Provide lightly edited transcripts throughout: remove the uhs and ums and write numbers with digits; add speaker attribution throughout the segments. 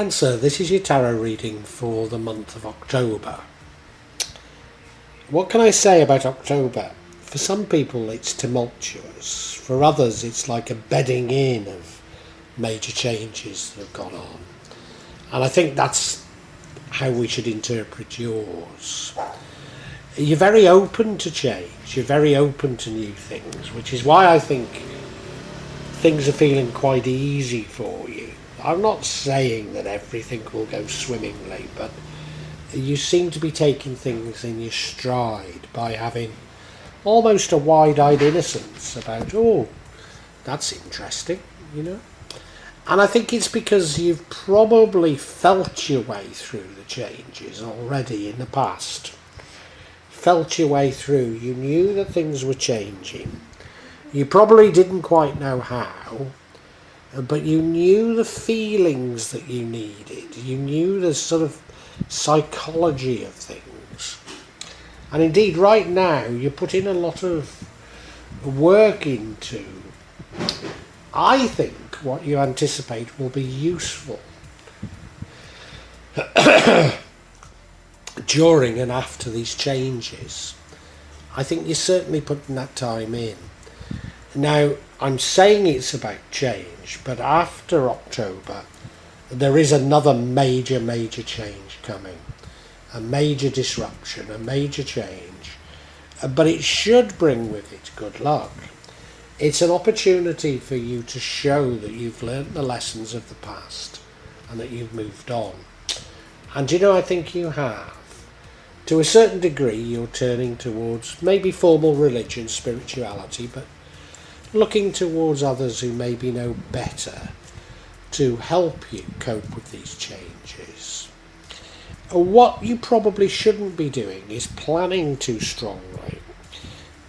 Speaker 1: Cancer, this is your tarot reading for the month of October. What can I say about October? For some people it's tumultuous, for others it's like a bedding in of major changes that have gone on. And I think that's how we should interpret yours. You're very open to change, you're very open to new things, which is why I think things are feeling quite easy for you. I'm not saying that everything will go swimmingly, but you seem to be taking things in your stride by having almost a wide-eyed innocence about, oh, that's interesting, you know. And I think it's because you've probably felt your way through the changes already in the past. Felt your way through, you knew that things were changing. You probably didn't quite know how, but you knew the feelings that you needed. You knew the sort of psychology of things. And indeed, right now, you're putting a lot of work into, I think, what you anticipate will be useful during and after these changes. I think you're certainly putting that time in. Now, I'm saying it's about change, but after October, there is another major change coming. A major disruption, a major change. But it should bring with it good luck. It's an opportunity for you to show that you've learnt the lessons of the past and that you've moved on. And you know, I think you have. To a certain degree, you're turning towards maybe formal religion, spirituality, but looking towards others who maybe know better to help you cope with these changes. What you probably shouldn't be doing is planning too strongly,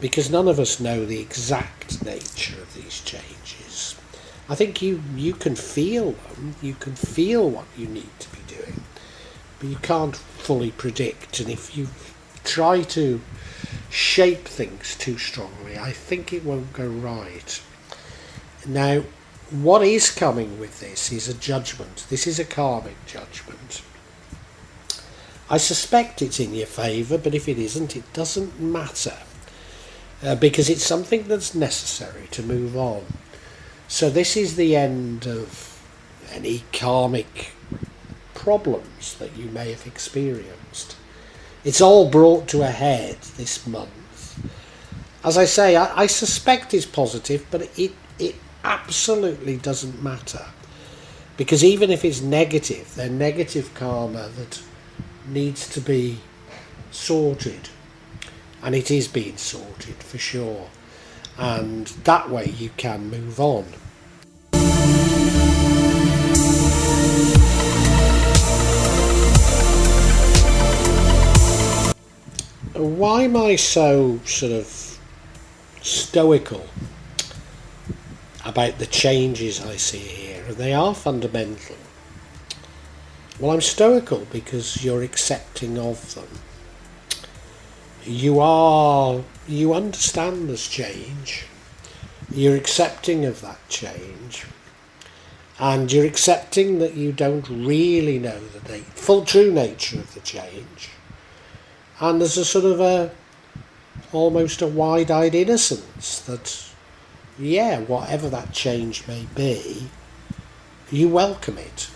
Speaker 1: because none of us know the exact nature of these changes. I think you can feel them, you can feel what you need to be doing, but you can't fully predict. And if you try to shape things too strongly, I think it won't go right. Now, what is coming with this is a judgment. This is a karmic judgment. I suspect it's in your favour, but if it isn't, it doesn't matter, because it's something that's necessary to move on. So this is the end of any karmic problems that you may have experienced. It's all brought to a head this month. As I say, I suspect it's positive, but it absolutely doesn't matter. Because even if it's negative, they're negative karma that needs to be sorted. And it is being sorted for sure. And that way you can move on. Why am I so sort of stoical about the changes I see here? They are fundamental. Well, I'm stoical because you're accepting of them. You understand this change. You're accepting of that change. And you're accepting that you don't really know the full true nature of the change. And there's a sort of almost a wide-eyed innocence that, yeah, whatever that change may be, you welcome it.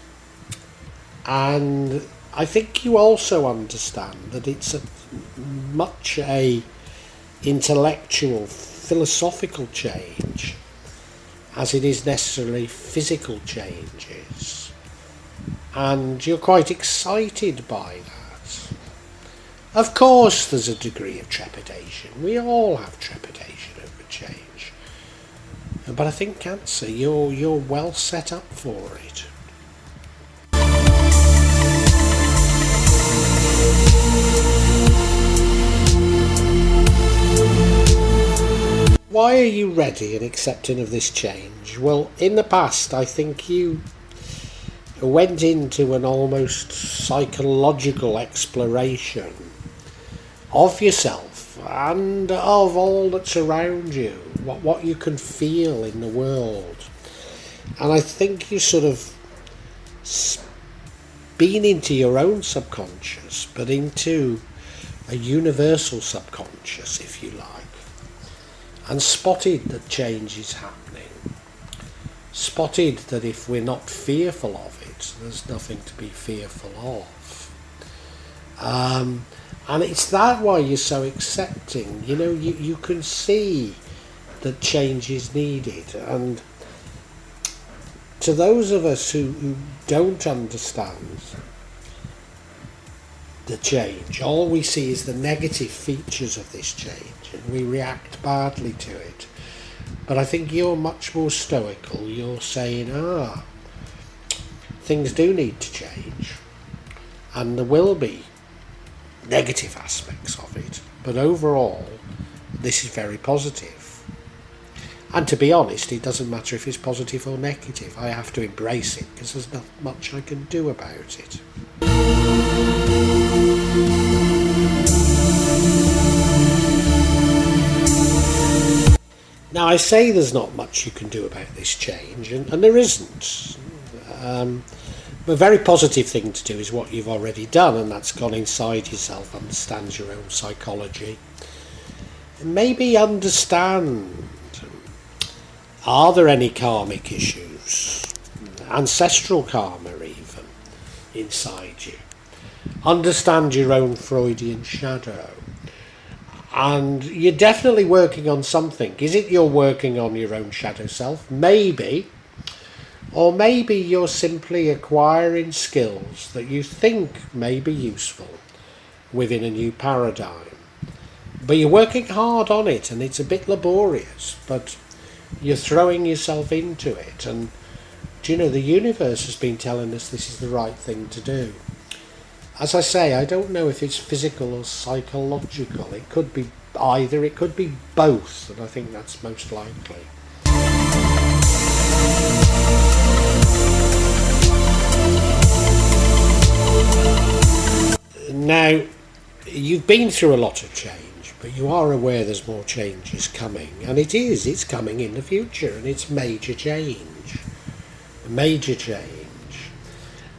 Speaker 1: And I think you also understand that it's much a intellectual, philosophical change as it is necessarily physical changes. And you're quite excited by that. Of course there's a degree of trepidation. We all have trepidation over change. But I think Cancer, you're well set up for it. Why are you ready and accepting of this change? Well, in the past, I think you went into an almost psychological exploration of yourself and of all that's around you, what you can feel in the world. And I think you sort of been into your own subconscious, but into a universal subconscious, if you like, and spotted that change is happening, spotted that if we're not fearful of it, there's nothing to be fearful of. And it's that why you're so accepting. You know, you can see that change is needed. And to those of us who don't understand the change, all we see is the negative features of this change, and we react badly to it. But I think you're much more stoical. You're saying, things do need to change, and there will be negative aspects of it, but overall this is very positive. And to be honest, it doesn't matter if it's positive or negative. I have to embrace it because there's not much I can do about it. Now, I say there's not much you can do about this change, and there isn't. A very positive thing to do is what you've already done, and that's gone inside yourself, understand your own psychology, and maybe understand, are there any karmic issues, ancestral karma even, inside you. Understand your own Freudian shadow. And you're definitely working on something. Is it you're working on your own shadow self? Maybe. Or maybe you're simply acquiring skills that you think may be useful within a new paradigm. But you're working hard on it, and it's a bit laborious, but you're throwing yourself into it. And do you know, the universe has been telling us this is the right thing to do. As I say, I don't know if it's physical or psychological. It could be either, it could be both, and I think that's most likely. Now, you've been through a lot of change, but you are aware there's more changes coming, and it's coming in the future, and it's major change.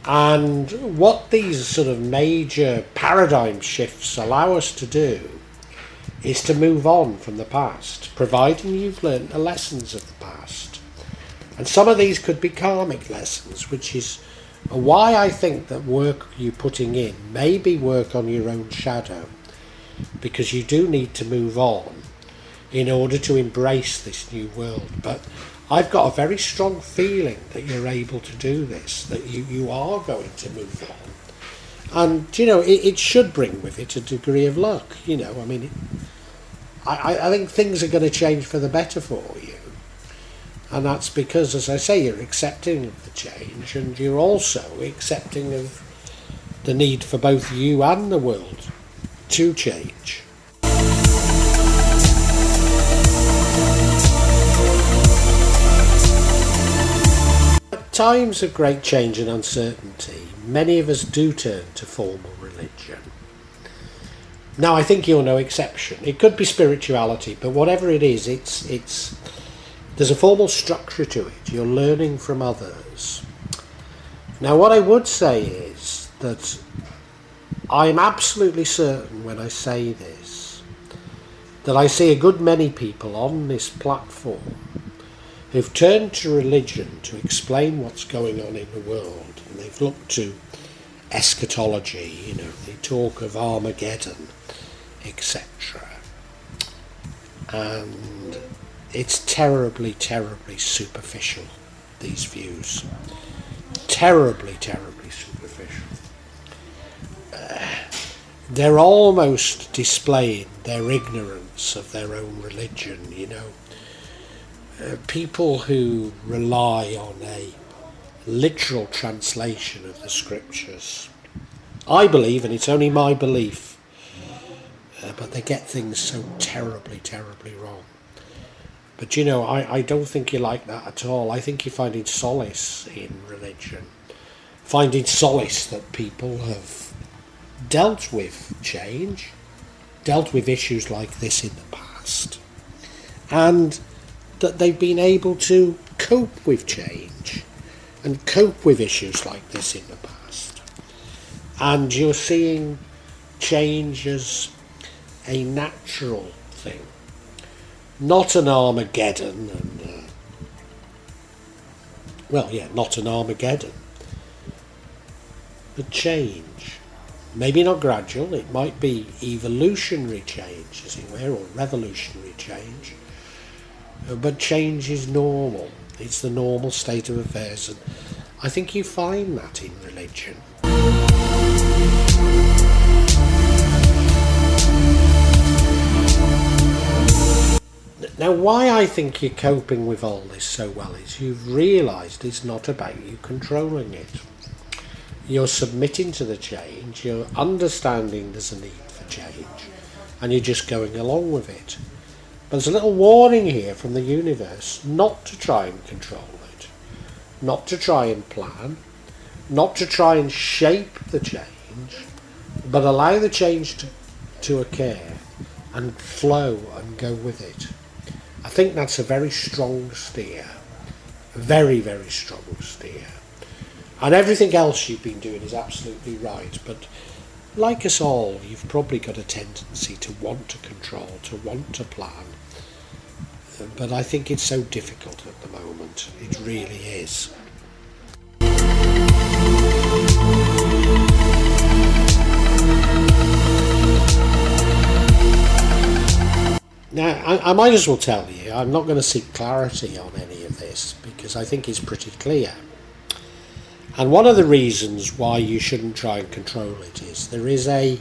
Speaker 1: And what these sort of major paradigm shifts allow us to do is to move on from the past, providing you've learnt the lessons of the past. And some of these could be karmic lessons, which is why I think that work you're putting in may be work on your own shadow, because you do need to move on in order to embrace this new world. But I've got a very strong feeling that you're able to do this, that you are going to move on. And, you know, it should bring with it a degree of luck, you know. I mean, I think things are going to change for the better for you. And that's because, as I say, you're accepting of the change, and you're also accepting of the need for both you and the world to change. At times of great change and uncertainty, many of us do turn to formal religion. Now, I think you're no exception. It could be spirituality, but whatever it is, there's a formal structure to it. You're learning from others. Now, what I would say is that I'm absolutely certain when I say this, that I see a good many people on this platform who've turned to religion to explain what's going on in the world. And they've looked to eschatology, you know, they talk of Armageddon, etc. And it's terribly, terribly superficial, these views. Terribly, terribly superficial. They're almost displaying their ignorance of their own religion, you know. People who rely on a literal translation of the scriptures. I believe, and it's only my belief, but they get things so terribly, terribly wrong. But you know, I don't think you're like that at all. I think you're finding solace in religion. Finding solace that people have dealt with change, dealt with issues like this in the past, and that they've been able to cope with change and cope with issues like this in the past. And you're seeing change as a natural thing, not an Armageddon, not an Armageddon, but change. Maybe not gradual, it might be evolutionary change, as it were, or revolutionary change, but change is normal. It's the normal state of affairs, and I think you find that in religion. Now, why I think you're coping with all this so well is you've realised it's not about you controlling it. You're submitting to the change, you're understanding there's a need for change, and you're just going along with it. But there's a little warning here from the universe not to try and control it, not to try and plan, not to try and shape the change, but allow the change to occur and flow and go with it. I think that's a very strong steer, a very, very strong steer. And everything else you've been doing is absolutely right, but like us all, you've probably got a tendency to want to control, to want to plan. But I think it's so difficult at the moment. It really is. Now, I might as well tell you, I'm not going to seek clarity on any of this because I think it's pretty clear. And one of the reasons why you shouldn't try and control it is there is a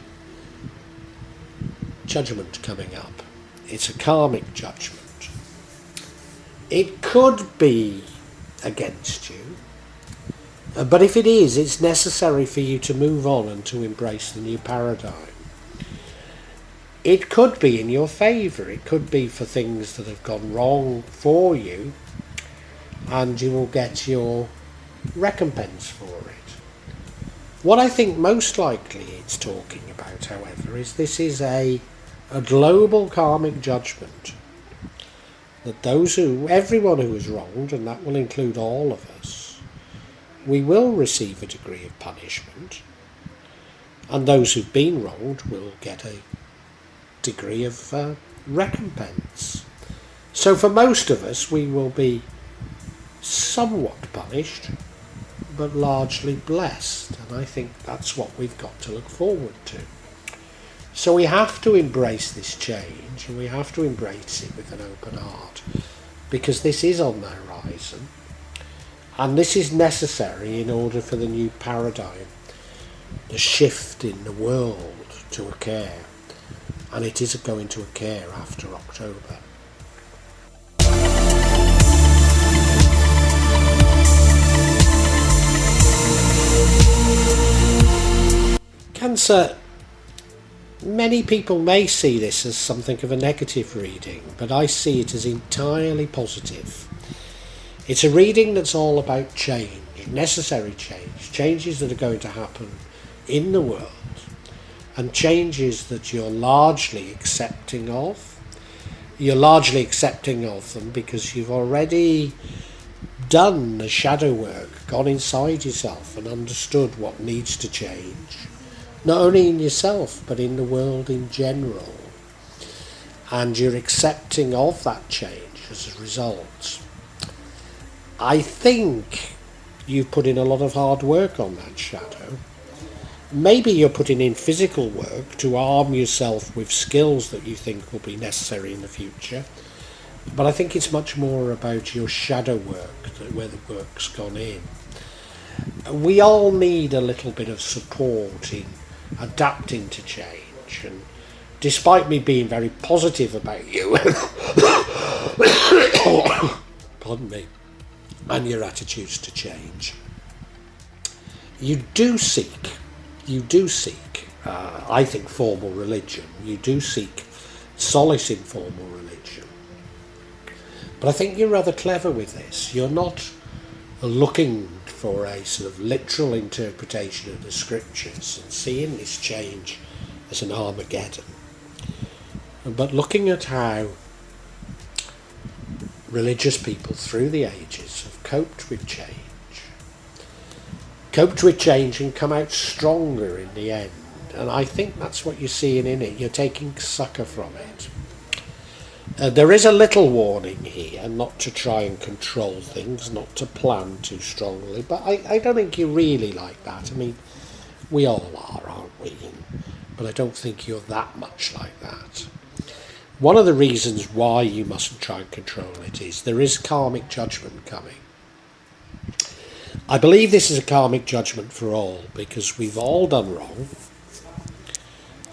Speaker 1: judgement coming up. It's a karmic judgment. It could be against you, but if it is, it's necessary for you to move on and to embrace the new paradigm. It could be in your favour. It could be for things that have gone wrong for you, and you will get your recompense for it. What I think most likely it's talking about, however, is this is a global karmic judgment that everyone who is wronged, and that will include all of us, we will receive a degree of punishment, and those who've been wronged will get a degree of recompense. So for most of us, we will be somewhat punished, but largely blessed, and I think that's what we've got to look forward to. So we have to embrace this change, and we have to embrace it with an open heart, because this is on the horizon, and this is necessary in order for the new paradigm, the shift in the world to occur, and it is going to occur after October. Cancer, many people may see this as something of a negative reading, but I see it as entirely positive. It's a reading that's all about change, necessary change, changes that are going to happen in the world, and changes that you're largely accepting of. You're largely accepting of them because you've already done the shadow work, gone inside yourself and understood what needs to change, not only in yourself but in the world in general, and you're accepting of that change as a result. I think you've put in a lot of hard work on that shadow. Maybe you're putting in physical work to arm yourself with skills that you think will be necessary in the future, but I think it's much more about your shadow work, where the work's gone in. We all need a little bit of support in adapting to change, and despite me being very positive about you pardon me, and your attitudes to change, you do seek, I think, formal religion. You do seek solace in formal religion. But I think you're rather clever with this. You're not looking for a sort of literal interpretation of the scriptures and seeing this change as an Armageddon, but looking at how religious people through the ages have coped with change, coped with change and come out stronger in the end. And I think that's what you're seeing in it. You're taking sucker from it. There is a little warning here, not to try and control things, not to plan too strongly, but I don't think you're really like that. I mean, we all are, aren't we? But I don't think you're that much like that. One of the reasons why you mustn't try and control it is there is karmic judgment coming. I believe this is a karmic judgment for all, because we've all done wrong.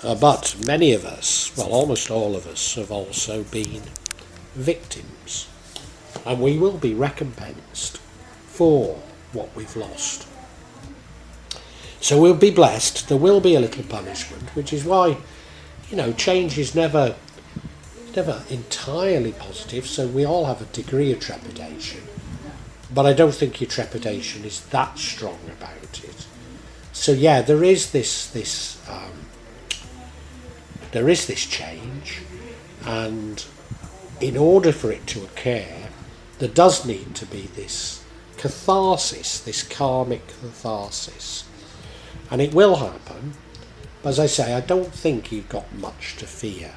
Speaker 1: But many of us, well, almost all of us, have also been victims. And we will be recompensed for what we've lost. So we'll be blessed. There will be a little punishment, which is why, change is never entirely positive. So we all have a degree of trepidation. But I don't think your trepidation is that strong about it. So yeah, there is this change, and in order for it to occur, there does need to be this catharsis, this karmic catharsis, and it will happen. But as I say, I don't think you've got much to fear.